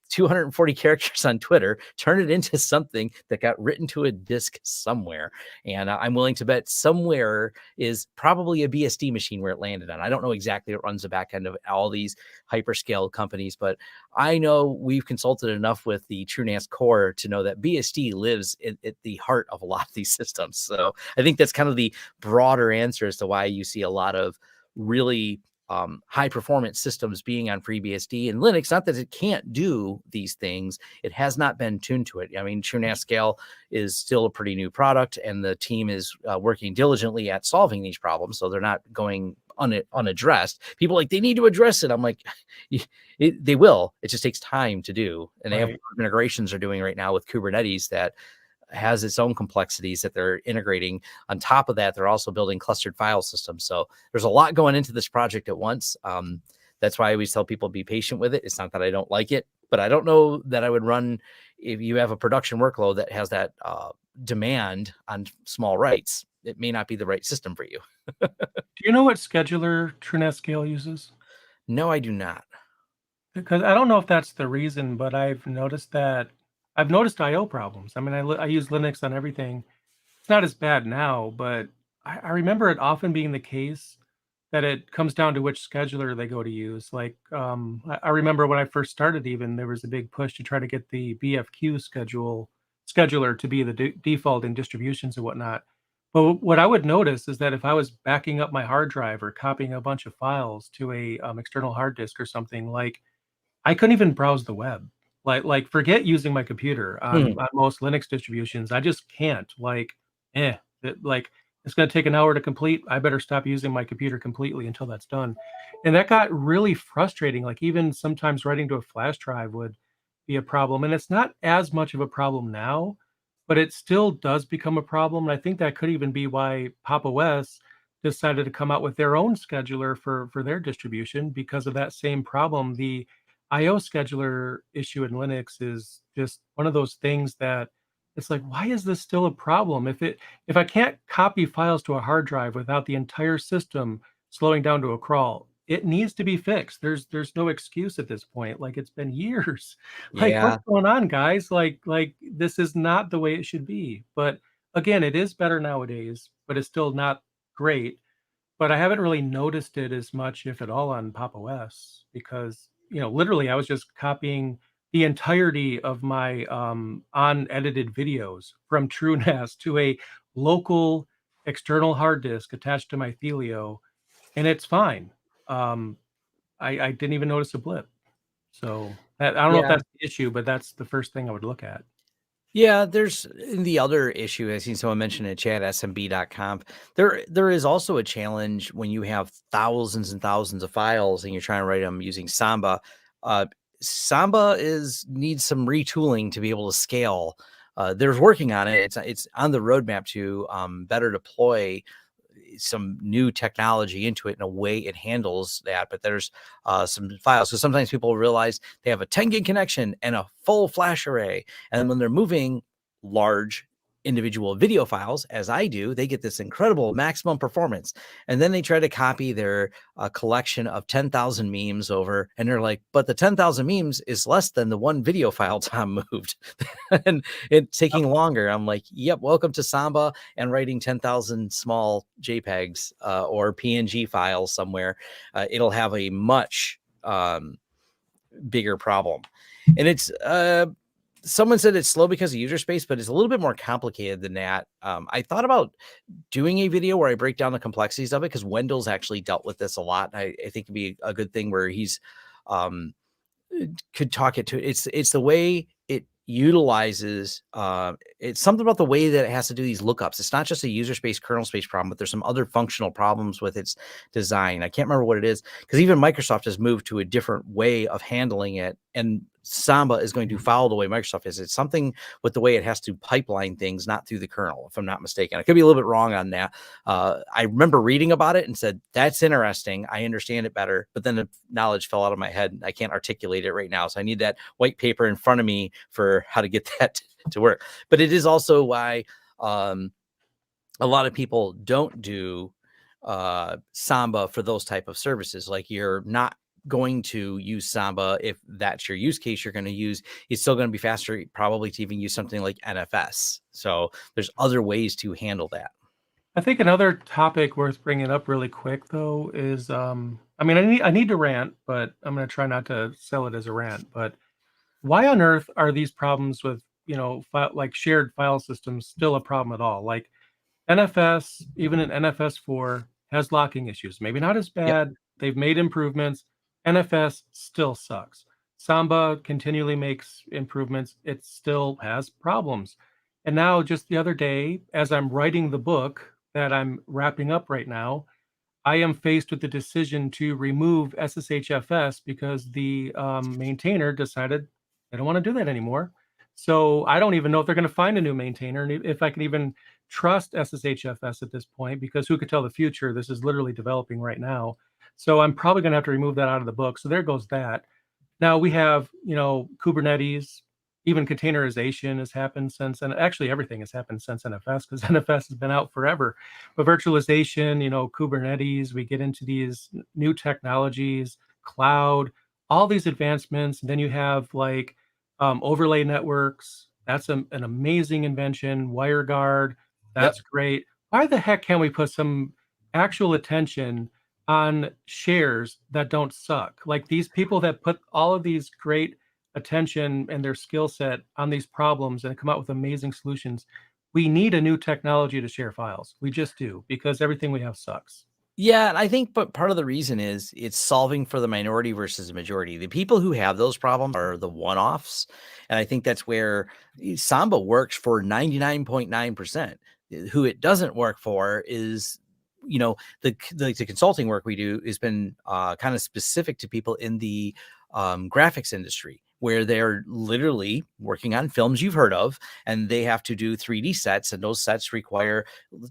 S1: 240 characters on Twitter, turn it into something that got written to a disk somewhere. And I'm willing to bet somewhere is probably a BSD machine where it landed on. I don't know exactly what runs the back end of all these hyperscale companies, but I know we've consulted enough with the TrueNAS Core to know that BSD lives at the heart of a lot of these systems. So I think that's kind of the broader answer as to why you see a lot of really high performance systems being on FreeBSD and Linux. Not that it can't do these things, it has not been tuned to it. I mean, TrueNAS Scale is still a pretty new product, and the team is working diligently at solving these problems. So they're not going unaddressed. People like, they need to address it. I'm like, they will. It just takes time to do. And they have integrations they're doing right now with Kubernetes that has its own complexities that they're integrating. On top of that, they're also building clustered file systems. So there's a lot going into this project at once. That's why I always tell people be patient with it. It's not that I don't like it, but I don't know that I would run if you have a production workload that has that demand on small writes. It may not be the right system for you.
S2: Do you know what scheduler TrueNAS Scale uses?
S1: No, I do not.
S2: Because I don't know if that's the reason, but I've noticed I/O problems. I mean, I use Linux on everything. It's not as bad now, but I remember it often being the case that it comes down to which scheduler they go to use. Like, I remember when I first started, even there was a big push to try to get the BFQ scheduler to be the default in distributions and whatnot. But what I would notice is that if I was backing up my hard drive or copying a bunch of files to a external hard disk or something, like I couldn't even browse the web. Like forget using my computer on most Linux distributions. I just can't. It's going to take an hour to complete. I better stop using my computer completely until that's done. And that got really frustrating. Like even sometimes writing to a flash drive would be a problem. And it's not as much of a problem now, but it still does become a problem. And I think that could even be why Pop! OS decided to come out with their own scheduler for their distribution because of that same problem. The IO scheduler issue in Linux is just one of those things that it's like, why is this still a problem? If I can't copy files to a hard drive without the entire system slowing down to a crawl, it needs to be fixed. There's no excuse at this point. Like it's been years. Like
S1: Yeah.
S2: what's going on, guys? Like this is not the way it should be. But again, it is better nowadays, but it's still not great. But I haven't really noticed it as much, if at all, on Pop! OS because, literally I was just copying the entirety of my unedited videos from TrueNAS to a local external hard disk attached to my Thelio, and it's fine. I didn't even notice a blip. So I don't know if
S1: Yeah.
S2: that's the issue, but that's the first thing I would look at.
S1: Yeah, there's the other issue. I seen someone mention in chat, smb.conf. There is also a challenge when you have thousands and thousands of files and you're trying to write them using Samba. Uh, Samba needs some retooling to be able to scale. There's working on it. It's on the roadmap to better deploy some new technology into it in a way it handles that. But there's some files. So sometimes people realize they have a 10 gig connection and a full flash array. And when they're moving large individual video files, as I do, they get this incredible maximum performance. And then they try to copy their collection of 10,000 memes over, and they're like, but the 10,000 memes is less than the one video file Tom moved. And it's taking longer. I'm like, yep, welcome to Samba and writing 10,000 small JPEGs or PNG files somewhere. It'll have a much bigger problem. And it's someone said it's slow because of user space, but it's a little bit more complicated than that. I thought about doing a video where I break down the complexities of it, because Wendell's actually dealt with this a lot. I think it'd be a good thing where he's could talk it to. It's the way it utilizes it's something about the way that it has to do these lookups. It's not just a user space kernel space problem, but there's some other functional problems with its design. I can't remember what it is, because even Microsoft has moved to a different way of handling it, and Samba is going to follow the way Microsoft is. It's something with the way it has to pipeline things, not through the kernel, if I'm not mistaken. I could be a little bit wrong on that. I remember reading about it and said, that's interesting. I understand it better. But then the knowledge fell out of my head. I can't articulate it right now. So I need that white paper in front of me for how to get that to work. But it is also why a lot of people don't do Samba for those type of services. Like, you're not going to use Samba if that's your use case. You're going to use, it's still going to be faster probably to even use something like NFS. So there's other ways to handle that.
S2: I think another topic worth bringing up really quick, though, is I mean, I need to rant, but I'm going to try not to sell it as a rant. But why on earth are these problems with, like shared file systems still a problem at all? Like NFS, even in NFS4, has locking issues. Maybe not as
S1: Yep.
S2: bad. They've made improvements. NFS still sucks. Samba continually makes improvements. It still has problems. And now, just the other day, as I'm writing the book that I'm wrapping up right now, I am faced with the decision to remove SSHFS because the maintainer decided they don't want to do that anymore. So I don't even know if they're going to find a new maintainer, and if I can even trust SSHFS at this point, because who could tell the future? This is literally developing right now. So I'm probably going to have to remove that out of the book. So there goes that. Now we have, Kubernetes, even containerization has happened since, and actually everything has happened since NFS, because NFS has been out forever. But virtualization, Kubernetes, we get into these new technologies, cloud, all these advancements. And then you have like overlay networks. That's an amazing invention. WireGuard, that's great. Why the heck can't we put some actual attention on shares that don't suck? Like these people that put all of these great attention and their skill set on these problems and come out with amazing solutions. We need a new technology to share files. We just do, because everything we have sucks.
S1: Yeah, and I think, but part of the reason is it's solving for the minority versus the majority. The people who have those problems are the one-offs, and I think that's where Samba works for 99.9%. Who it doesn't work for is, the consulting work we do has been kind of specific to people in the graphics industry, where they're literally working on films you've heard of, and they have to do 3D sets, and those sets require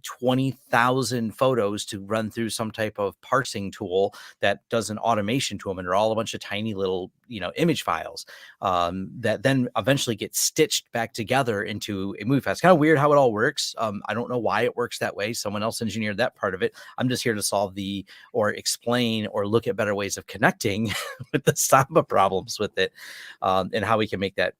S1: 20,000 photos to run through some type of parsing tool that does an automation to them, and they're all a bunch of tiny little, image files that then eventually get stitched back together into a movie file. It's kind of weird how it all works. I don't know why it works that way. Someone else engineered that part of it. I'm just here to solve or explain or look at better ways of connecting with the Samba problems with it, and how we can make that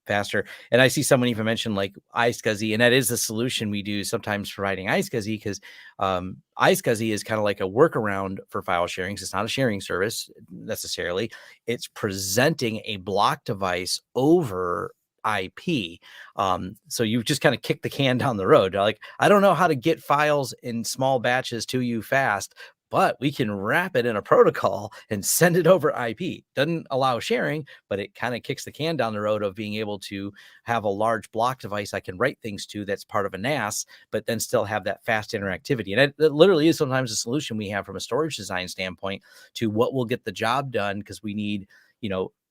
S1: faster. And I see someone even mention like iSCSI, and that is the solution we do sometimes providing iSCSI, because iSCSI is kind of like a workaround for file sharing. It's not a sharing service necessarily. It's presenting a block device over IP. So you just kind of kick the can down the road. Like, I don't know how to get files in small batches to you fast, but we can wrap it in a protocol and send it over IP. Doesn't allow sharing, but it kind of kicks the can down the road of being able to have a large block device I can write things to that's part of a NAS, but then still have that fast interactivity. And it literally is sometimes a solution we have from a storage design standpoint to what will get the job done, because we need,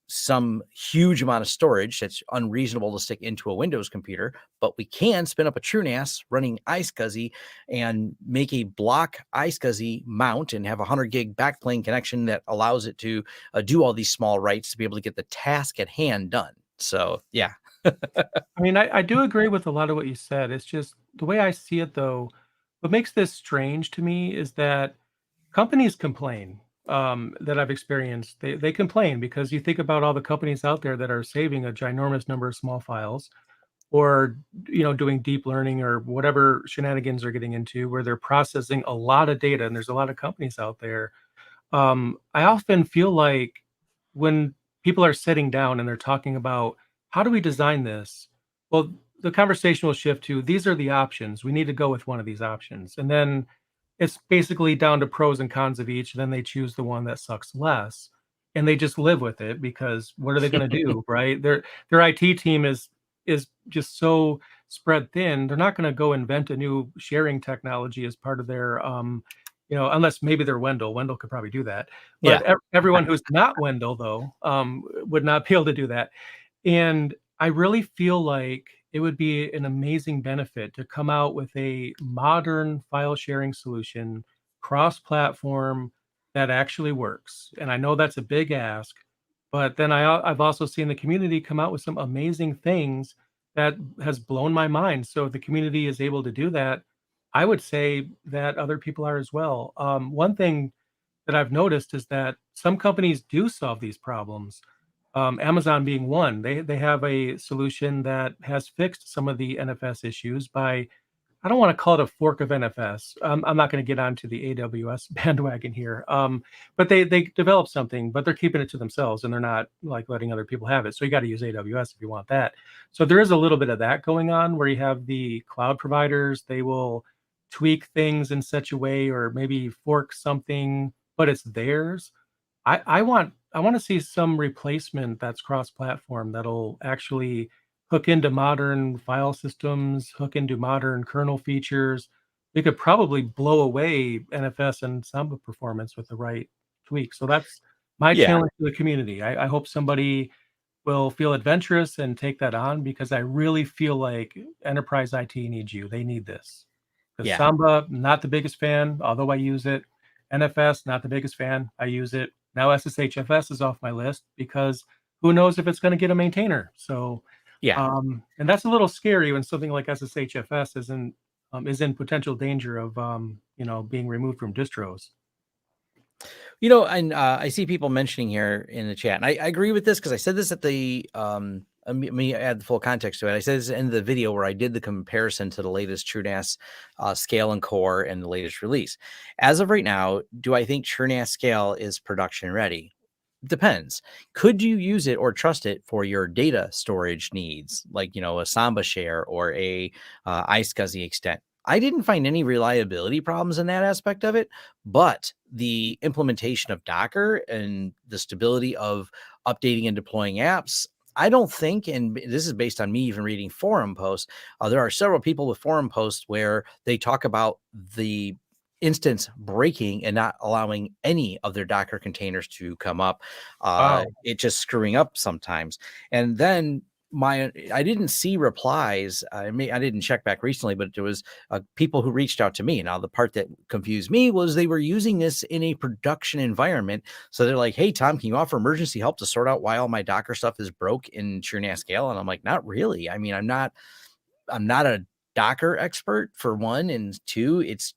S1: some huge amount of storage that's unreasonable to stick into a Windows computer, but we can spin up a TrueNAS running iSCSI and make a block iSCSI mount and have a 100 gig backplane connection that allows it to do all these small writes to be able to get the task at hand done. So, yeah.
S2: I mean, I do agree with a lot of what you said. It's just the way I see it, though, what makes this strange to me is that companies complain, that I've experienced. They complain because you think about all the companies out there that are saving a ginormous number of small files, or doing deep learning or whatever shenanigans they're getting into, where they're processing a lot of data, and there's a lot of companies out there. I often feel like when people are sitting down and they're talking about how do we design this, well, the conversation will shift to these are the options. We need to go with one of these options, and then it's basically down to pros and cons of each. And then they choose the one that sucks less, and they just live with it because what are they going to do, right? Their IT team is just so spread thin. They're not going to go invent a new sharing technology as part of their unless maybe they're Wendell. Wendell could probably do that. But
S1: Yeah.
S2: everyone who's not Wendell, though, would not be able to do that. And I really feel like it would be an amazing benefit to come out with a modern file sharing solution, cross-platform, that actually works. And I know that's a big ask, but then I've also seen the community come out with some amazing things that has blown my mind. So if the community is able to do that, I would say that other people are as well. One thing that I've noticed is that some companies do solve these problems. Amazon being one, they have a solution that has fixed some of the NFS issues by, I don't want to call it a fork of NFS. I'm not going to get onto the AWS bandwagon here, but they developed something, but they're keeping it to themselves and they're not like letting other people have it. So you got to use AWS if you want that. So there is a little bit of that going on where you have the cloud providers. They will tweak things in such a way, or maybe fork something, but it's theirs. I want to see some replacement that's cross-platform that'll actually hook into modern file systems, hook into modern kernel features. We could probably blow away NFS and Samba performance with the right tweak. So that's my
S1: Yeah.
S2: challenge to the community. I hope somebody will feel adventurous and take that on, because I really feel like enterprise IT needs you. They need this. The
S1: Yeah.
S2: Samba, not the biggest fan, although I use it. NFS, not the biggest fan. I use it. Now SSHFS is off my list because who knows if it's going to get a maintainer. So,
S1: Yeah.
S2: and that's a little scary when something like SSHFS is in potential danger of being removed from distros.
S1: And I see people mentioning here in the chat, and I agree with this, because I said this at the let me add the full context to it. I said this in the video where I did the comparison to the latest TrueNAS scale and core and the latest release. As of right now, do I think TrueNAS scale is production ready? Depends. Could you use it or trust it for your data storage needs, like a Samba share or a iSCSI extent? I didn't find any reliability problems in that aspect of it, but the implementation of Docker and the stability of updating and deploying apps, I don't think, and this is based on me even reading forum posts, there are several people with forum posts where they talk about the instance breaking and not allowing any of their Docker containers to come up.
S2: Wow.
S1: It just screwing up sometimes. And then I didn't see replies. I didn't check back recently, but there was people who reached out to me. Now, the part that confused me was they were using this in a production environment. So they're like, "Hey, Tom, can you offer emergency help to sort out why all my Docker stuff is broke in TrueNAS scale?" And I'm like, "Not really. I mean, I'm not a Docker expert, for one, and two, it's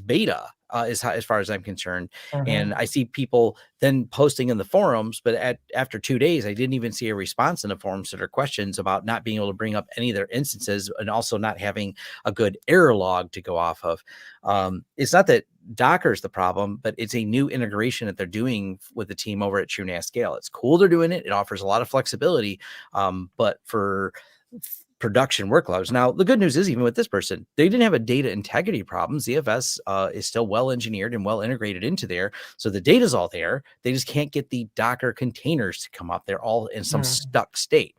S1: beta as far as I'm concerned." And I see people then posting in the forums, but after 2 days, I didn't even see a response in the forums to their questions about not being able to bring up any of their instances, and also not having a good error log to go off of. It's not that Docker is the problem, but it's a new integration that they're doing with the team over at TrueNAS Scale. It's cool they're doing it. It offers a lot of flexibility, but for production workloads. Now, the good news is, even with this person, they didn't have a data integrity problem. ZFS is still well engineered and well integrated into there. So the data's all there. They just can't get the Docker containers to come up. They're all in some stuck state.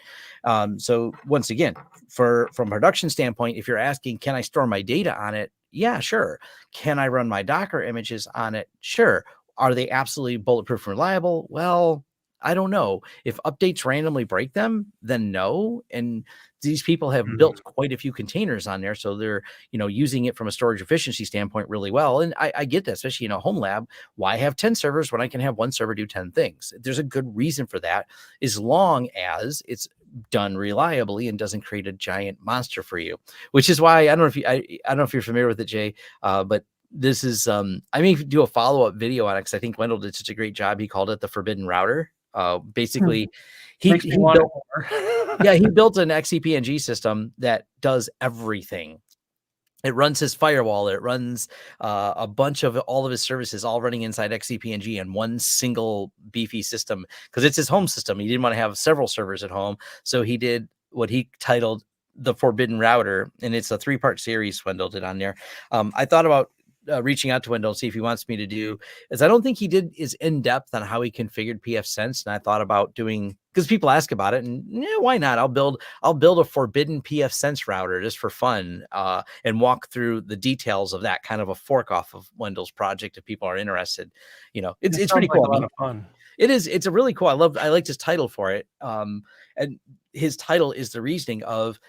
S1: So once again, from a production standpoint, if you're asking, can I store my data on it? Yeah, sure. Can I run my Docker images on it? Sure. Are they absolutely bulletproof and reliable? Well, I don't know. If updates randomly break them, then no. And these people have built quite a few containers on there, so they're using it from a storage efficiency standpoint really well. And I get that, especially Homelab. Why have 10 servers when I can have one server do 10 things? There's a good reason for that, as long as it's done reliably and doesn't create a giant monster for you. Which is why I don't know if you're familiar with it, Jay, but this is I may do a follow-up video on it because I think Wendell did such a great job. He called it the Forbidden Router. Basically, he built he built an XCPNG system that does everything. It runs his firewall. It runs a bunch of all of his services, all running inside XCPNG in one single beefy system, because it's his home system. He didn't want to have several servers at home, so he did what he titled the Forbidden Router, and it's a 3-part series Wendell did on there. I thought about reaching out to Wendell, see if he wants me to do, as I don't think he did is in depth on how he configured pfSense. And I thought about doing, because people ask about it, and why not? I'll build a forbidden pfSense router just for fun, and walk through the details of that, kind of a fork off of Wendell's project if people are interested. It's pretty cool.
S2: A lot of fun.
S1: It is. It's a really cool. I liked his title for it. And his title is the reasoning of,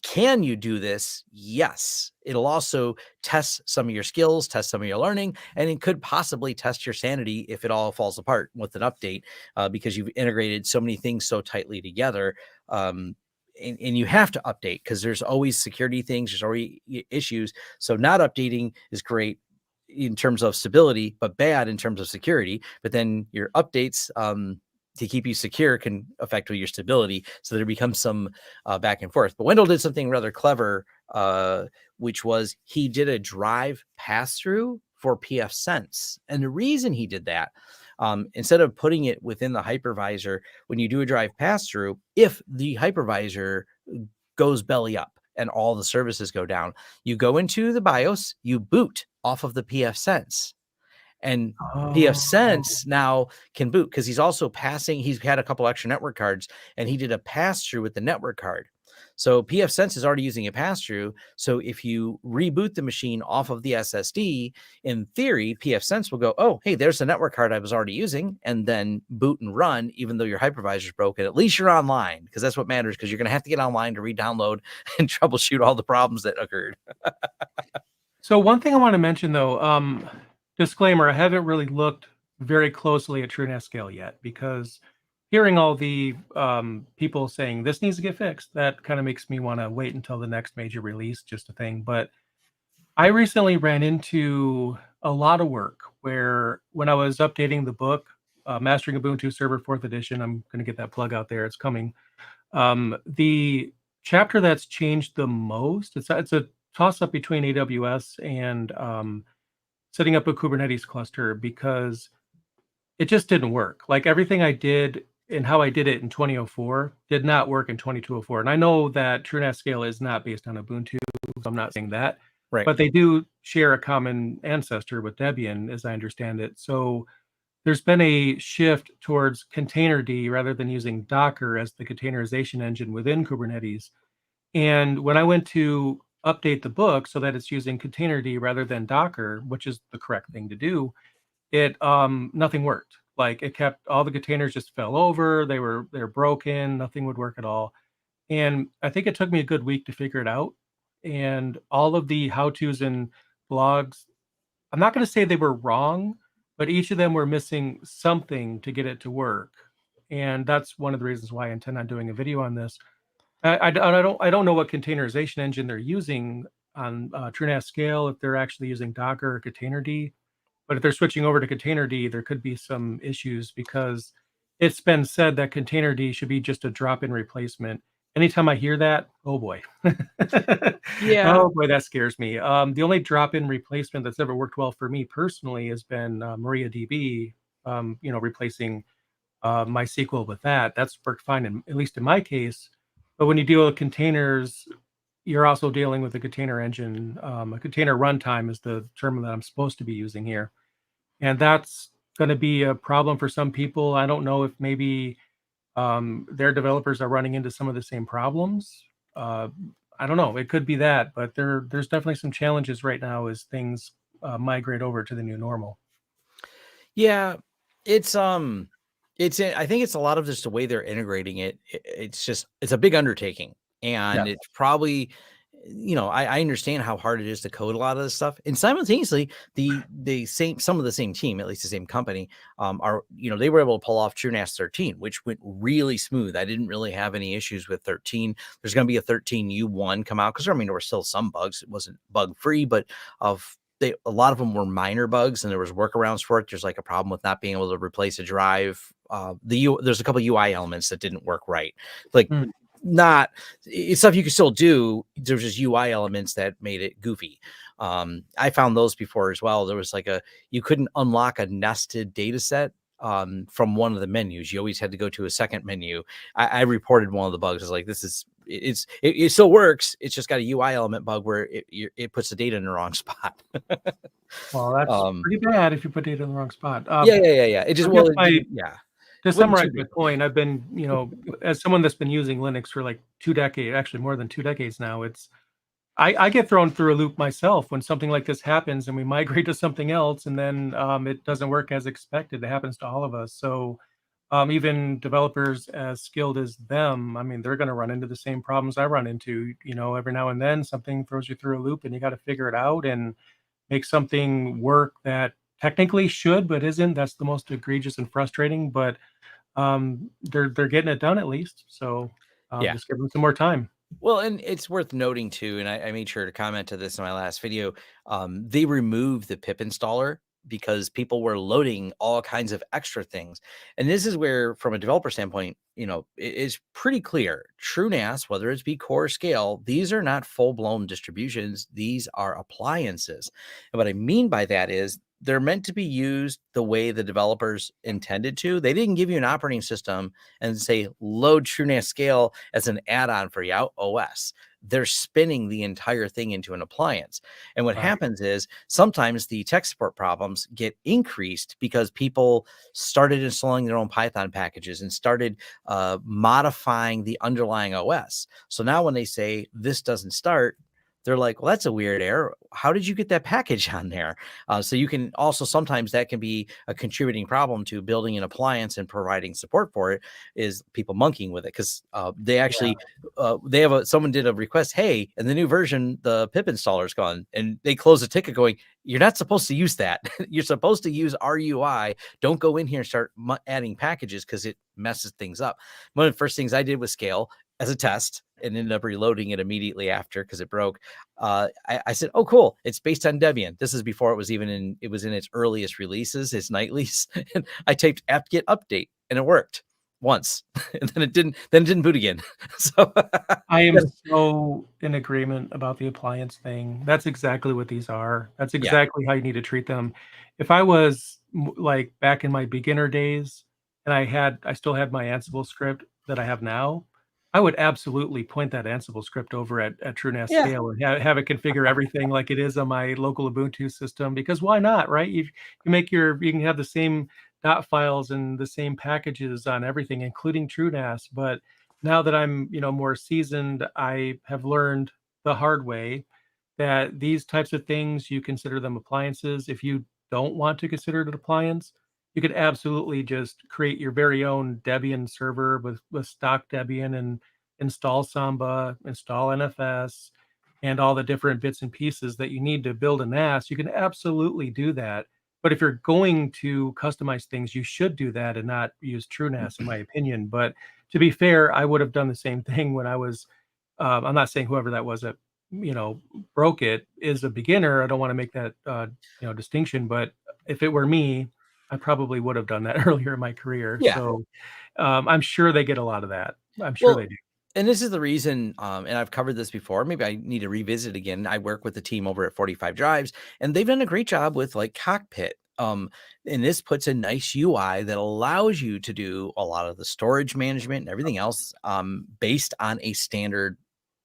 S1: can you do this? Yes. It'll also test some of your skills, test some of your learning, and it could possibly test your sanity if it all falls apart with an update, because you've integrated so many things so tightly together. And you have to update because there's always security things, there's always issues. So not updating is great in terms of stability, but bad in terms of security. But then your updates, to keep you secure, can affect your stability. So there becomes some back and forth. But Wendell did something rather clever, which was he did a drive pass-through for pfSense. And the reason he did that, instead of putting it within the hypervisor, when you do a drive pass-through, if the hypervisor goes belly up and all the services go down, you go into the BIOS, you boot off of the pfSense. And pfSense now can boot because he's also passing. He's had a couple extra network cards, and he did a pass through with the network card. So pfSense is already using a pass through. So if you reboot the machine off of the SSD, in theory, pfSense will go, oh, hey, there's the network card I was already using, and then boot and run, even though your hypervisor is broken. At least you're online, because that's what matters, because you're going to have to get online to re-download and troubleshoot all the problems that occurred.
S2: So one thing I want to mention, though, disclaimer, I haven't really looked very closely at TrueNetScale yet, because hearing all the people saying this needs to get fixed, that kind of makes me want to wait until the next major release, just a thing. But I recently ran into a lot of work where, when I was updating the book, Mastering Ubuntu Server 4th Edition, I'm going to get that plug out there, it's coming. The chapter that's changed the most, it's a toss-up between AWS and setting up a Kubernetes cluster, because it just didn't work. Like, everything I did and how I did it in 2004 did not work in 2204. And I know that TrueNetScale is not based on Ubuntu, so I'm not saying that.
S1: Right.
S2: But they do share a common ancestor with Debian, as I understand it. So there's been a shift towards containerd rather than using Docker as the containerization engine within Kubernetes. And when I went to update the book so that it's using containerd rather than Docker, which is the correct thing to do, it nothing worked. Like, it kept, all the containers just fell over, they're broken, nothing would work at all. And I think it took me a good week to figure it out. And all of the how-tos and blogs, I'm not going to say they were wrong, but each of them were missing something to get it to work. And that's one of the reasons why I intend on doing a video on this. I don't know what containerization engine they're using on TrueNetScale, if they're actually using Docker or containerd. But if they're switching over to containerd, there could be some issues, because it's been said that containerd should be just a drop-in replacement. Anytime I hear that, oh boy.
S1: Yeah.
S2: Oh boy, that scares me. The only drop-in replacement that's ever worked well for me personally has been MariaDB, replacing MySQL with that. That's worked fine, at least in my case. But when you deal with containers, you're also dealing with a container engine. A container runtime is the term that I'm supposed to be using here. And that's going to be a problem for some people. I don't know if maybe their developers are running into some of the same problems. Uh, I don't know. It could be that, but there's definitely some challenges right now as things migrate over to the new normal.
S1: Yeah, it's I think it's a lot of just the way they're integrating it. It's just it's a big undertaking, and
S2: Yeah.
S1: it's probably I understand how hard it is to code a lot of this stuff, and simultaneously the same some of the same team, at least the same company, are they were able to pull off TrueNAS 13, which went really smooth. I didn't really have any issues with 13. There's going to be a 13 U1 come out because there were still some bugs. It wasn't bug free, but of a lot of them were minor bugs, and there was workarounds for it. There's like a problem with not being able to replace a drive. There's a couple UI elements that didn't work right. Like
S2: Mm.
S1: not it's stuff you can still do. There's just UI elements that made it goofy. I found those before as well. There was like you couldn't unlock a nested data set from one of the menus. You always had to go to a second menu. I reported one of the bugs. I was like, it still works. It's just got a UI element bug where it puts the data in the wrong spot.
S2: Well, that's pretty bad if you put data in the wrong spot.
S1: Yeah. It just
S2: I guess to
S1: it wasn't
S2: summarize
S1: too
S2: my
S1: big.
S2: point, I've been, as someone that's been using Linux for like 2 decades, actually more than 2 decades now, I get thrown through a loop myself when something like this happens and we migrate to something else and then it doesn't work as expected. It happens to all of us. So even developers as skilled as them, I mean, they're going to run into the same problems I run into. Every now and then something throws you through a loop and you got to figure it out and make something work that technically should but isn't. That's the most egregious and frustrating. But they're getting it done at least. So
S1: Yeah.
S2: just give them some more time.
S1: Well, and it's worth noting too, and I made sure to comment to this in my last video. They removed the pip installer because people were loading all kinds of extra things. And this is where, from a developer standpoint, it is pretty clear. TrueNAS, whether it's be core or scale, these are not full-blown distributions. These are appliances. And what I mean by that is they're meant to be used the way the developers intended to. They didn't give you an operating system and say load TrueNAS scale as an add-on for your OS. They're spinning the entire thing into an appliance. And what
S2: Right.
S1: happens is sometimes the tech support problems get increased because people started installing their own Python packages and started modifying the underlying OS. So now when they say this doesn't start, they're like, well, that's a weird error. How did you get that package on there? So you can also, sometimes that can be a contributing problem to building an appliance and providing support for it, is people monkeying with it. Because they actually, someone did a request, hey, in the new version, the pip installer is gone. And they close a ticket going, you're not supposed to use that. You're supposed to use RUI. Don't go in here and start adding packages because it messes things up. One of the first things I did with Scale as a test and ended up reloading it immediately after because it broke. I said, oh, cool. It's based on Debian. This is before it was in its earliest releases, its nightlies. And I typed apt-get update and it worked once. And then it didn't boot again. So
S2: I am so in agreement about the appliance thing. That's exactly what these are. That's
S1: yeah.
S2: exactly how you need to treat them. If I was like back in my beginner days and I still had my Ansible script that I have now, I would absolutely point that Ansible script over at TrueNAS
S1: Yeah.
S2: scale and have it configure everything like it is on my local Ubuntu system, because why not, right? You can have the same dot files and the same packages on everything, including TrueNAS. But now that I'm, more seasoned, I have learned the hard way that these types of things, you consider them appliances. If you don't want to consider it an appliance, you could absolutely just create your very own Debian server with stock Debian and install Samba, install NFS, and all the different bits and pieces that you need to build a NAS. You can absolutely do that. But if you're going to customize things, you should do that and not use TrueNAS, in my opinion. But to be fair, I would have done the same thing when I was. I'm not saying whoever that was that broke it is a beginner. I don't want to make that distinction. But if it were me, I probably would have done that earlier in my career.
S1: Yeah.
S2: So I'm sure they get a lot of that. I'm sure they do.
S1: And this is the reason, and I've covered this before. Maybe I need to revisit again. I work with the team over at 45 Drives, and they've done a great job with like Cockpit And this puts a nice UI that allows you to do a lot of the storage management and everything else based on a standard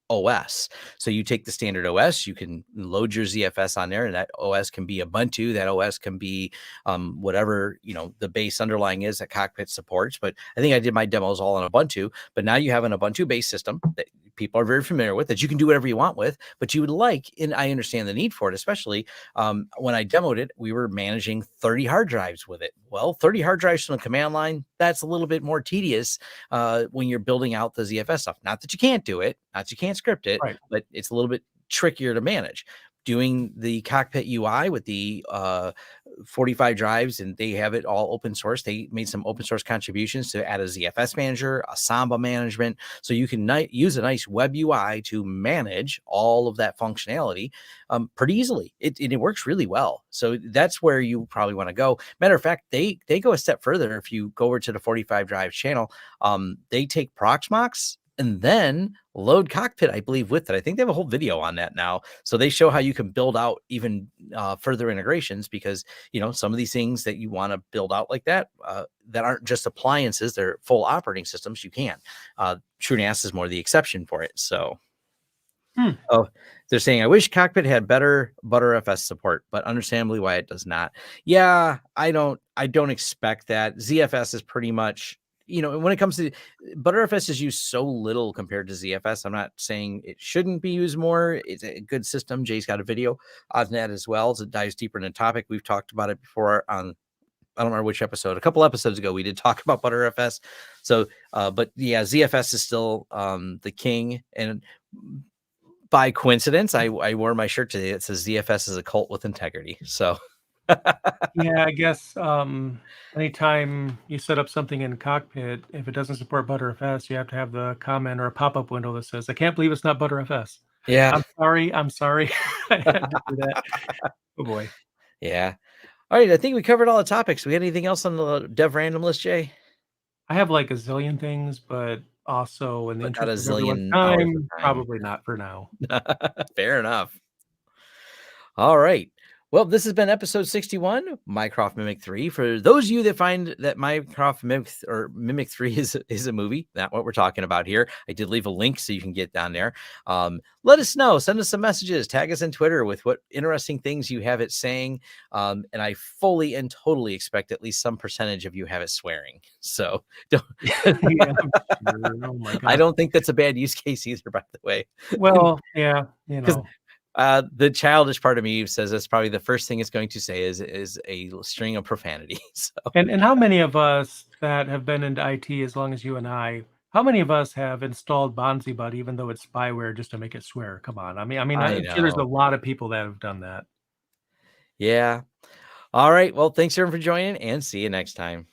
S1: OS. So you take the standard OS, you can load your ZFS on there, and that OS can be Ubuntu. That OS can be whatever the base underlying is that Cockpit supports. But I think I did my demos all on Ubuntu. But now you have an Ubuntu-based system that people are very familiar with, that you can do whatever you want with. But you would like, and I understand the need for it, especially when I demoed it, we were managing 30 hard drives with it. Well, 30 hard drives from the command line, that's a little bit more tedious when you're building out the ZFS stuff. Not that you can't do it, not that you can't script it,
S2: Right.
S1: but it's a little bit trickier to manage. Doing the Cockpit UI with the 45 drives, and they have it all open source. They made some open source contributions to add a ZFS manager, a Samba management, so you can use a nice web UI to manage all of that functionality pretty easily. It works really well. So that's where you probably want to go. Matter of fact, they go a step further. If you go over to the 45 drive channel, they take Proxmox and then load Cockpit, I believe, with it. I think they have a whole video on that now. So they show how you can build out even further integrations, because, some of these things that you want to build out like that, that aren't just appliances, they're full operating systems, you can. TrueNAS is more the exception for it. So. Oh, they're saying, I wish Cockpit had better ButterFS support, but understandably why it does not. Yeah, I don't expect that. ZFS is pretty much, when it comes to ButterFS is used so little compared to ZFS. I'm not saying it shouldn't be used more. It's a good system. Jay's got a video on that as well. So it dives deeper into the topic. We've talked about it before on, I don't remember which episode, a couple episodes ago, we did talk about ButterFS. So, but yeah, ZFS is still the king. And by coincidence, I wore my shirt today that says ZFS is a cult with integrity. So
S2: Yeah, I guess anytime you set up something in Cockpit, if it doesn't support ButterFS, you have to have the comment or a pop-up window that says, I can't believe it's not ButterFS.
S1: yeah.
S2: I'm sorry. I had to do that. Oh boy.
S1: Yeah. All right. I think we covered all the topics. We got anything else on the dev random list, Jay?
S2: I have like a zillion things, but also in the
S1: But not a
S2: interest of everyone's
S1: zillion hours of
S2: time,
S1: time.
S2: probably not for now.
S1: Fair enough. All right. Well, this has been episode 61, Mycroft Mimic 3. For those of you that find that Mycroft Mimic 3 is a movie, not what we're talking about here, I did leave a link so you can get down there. Let us know. Send us some messages. Tag us on Twitter with what interesting things you have it saying. And I fully and totally expect at least some percentage of you have it swearing. So don't.
S2: Yeah, sure. Oh my God.
S1: I don't think that's a bad use case either, by the way.
S2: Well, yeah,
S1: The childish part of me says that's probably the first thing it's going to say is a string of profanity. So.
S2: And how many of us that have been into IT as long as you and I, how many of us have installed BonziBud even though it's spyware just to make it swear? Come on. I mean, I'm sure there's a lot of people that have done that.
S1: Yeah. All right. Well, thanks everyone for joining, and see you next time.